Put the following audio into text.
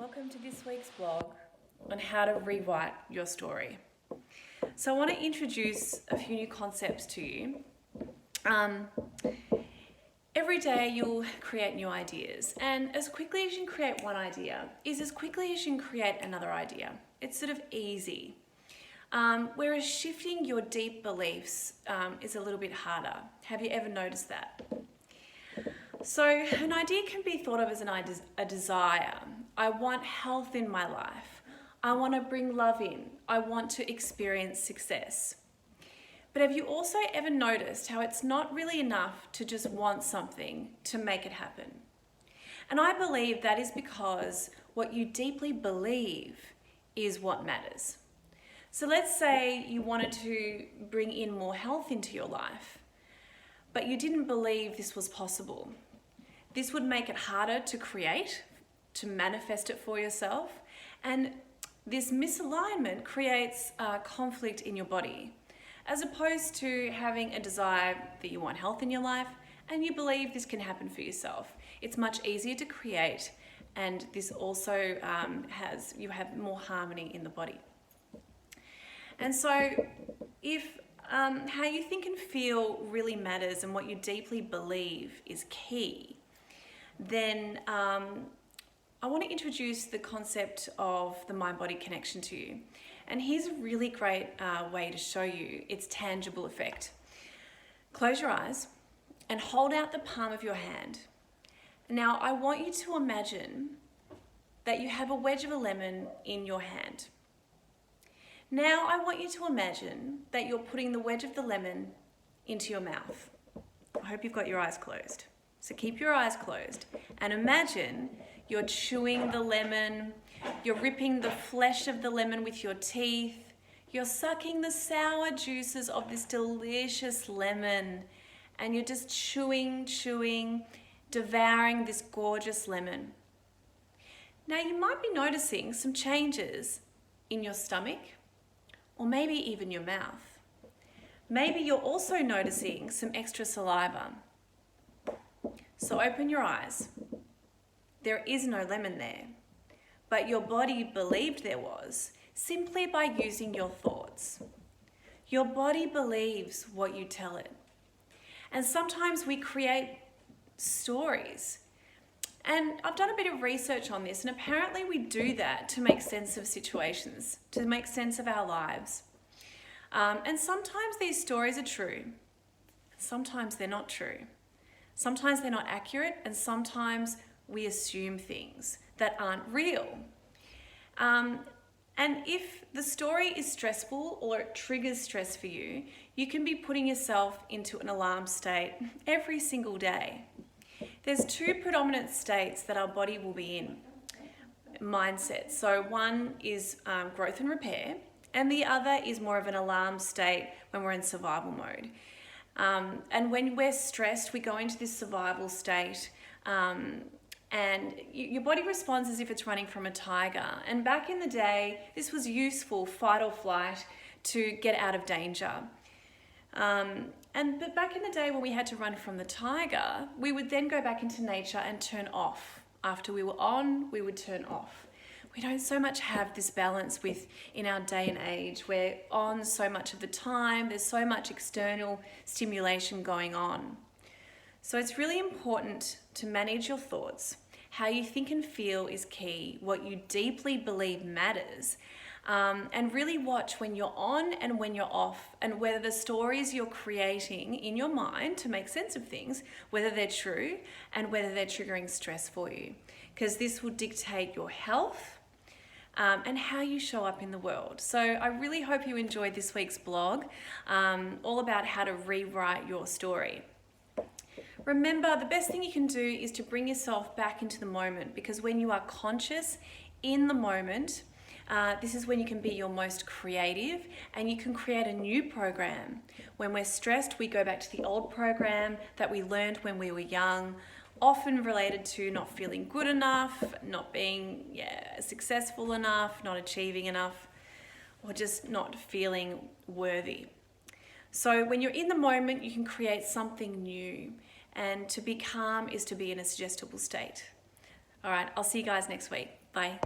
Welcome to this week's blog on how to rewrite your story. So I want to introduce a few new concepts to you. Every day you'll create new ideas, and as quickly as you can create one idea is as quickly as you can create another idea. It's sort of easy. Whereas shifting your deep beliefs is a little bit harder. Have you ever noticed that? So an idea can be thought of as a desire. I want health in my life. I want to bring love in. I want to experience success. But have you also ever noticed how it's not really enough to just want something to make it happen? And I believe that is because what you deeply believe is what matters. So let's say you wanted to bring in more health into your life, but you didn't believe this was possible. This would make it harder to create, to manifest it for yourself, and this misalignment creates conflict in your body, as opposed to having a desire that you want health in your life and you believe this can happen for yourself. It's much easier to create, and this also you have more harmony in the body. And so if how you think and feel really matters and what you deeply believe is key, then I want to introduce the concept of the mind-body connection to you. And here's a really great way to show you its tangible effect. Close your eyes and hold out the palm of your hand. Now, I want you to imagine that you have a wedge of a lemon in your hand. Now, I want you to imagine that you're putting the wedge of the lemon into your mouth. I hope you've got your eyes closed. So keep your eyes closed and imagine you're chewing the lemon, you're ripping the flesh of the lemon with your teeth, you're sucking the sour juices of this delicious lemon, and you're just chewing, devouring this gorgeous lemon. Now you might be noticing some changes in your stomach, or maybe even your mouth. Maybe you're also noticing some extra saliva. So open your eyes. There is no lemon there, but your body believed there was simply by using your thoughts. Your body believes what you tell it. And sometimes we create stories. And I've done a bit of research on this, and apparently we do that to make sense of situations, to make sense of our lives. And sometimes these stories are true. Sometimes they're not true. Sometimes they're not accurate, and sometimes we assume things that aren't real. And if the story is stressful or it triggers stress for you, you can be putting yourself into an alarm state every single day. There's two predominant states that our body will be in, mindsets. So one is growth and repair, and the other is more of an alarm state when we're in survival mode. And when we're stressed, we go into this survival state, and your body responds as if it's running from a tiger. And back in the day, this was useful, fight or flight, to get out of danger. But back in the day when we had to run from the tiger, we would then go back into nature and turn off. After we were on, we would turn off. We don't so much have this balance in our day and age. We're on so much of the time. There's so much external stimulation going on. So it's really important to manage your thoughts. How you think and feel is key. What you deeply believe matters. And really watch when you're on and when you're off, and whether the stories you're creating in your mind to make sense of things, whether they're true and whether they're triggering stress for you. Because this will dictate your health, and how you show up in the world. So I really hope you enjoyed this week's blog, all about how to rewrite your story. Remember, the best thing you can do is to bring yourself back into the moment, because when you are conscious in the moment, this is when you can be your most creative, and you can create a new program. When we're stressed, we go back to the old program that we learned when we were young, often related to not feeling good enough, not being successful enough, not achieving enough, or just not feeling worthy. So when you're in the moment, you can create something new, and to be calm is to be in a suggestible state. All right, I'll see you guys next week. Bye.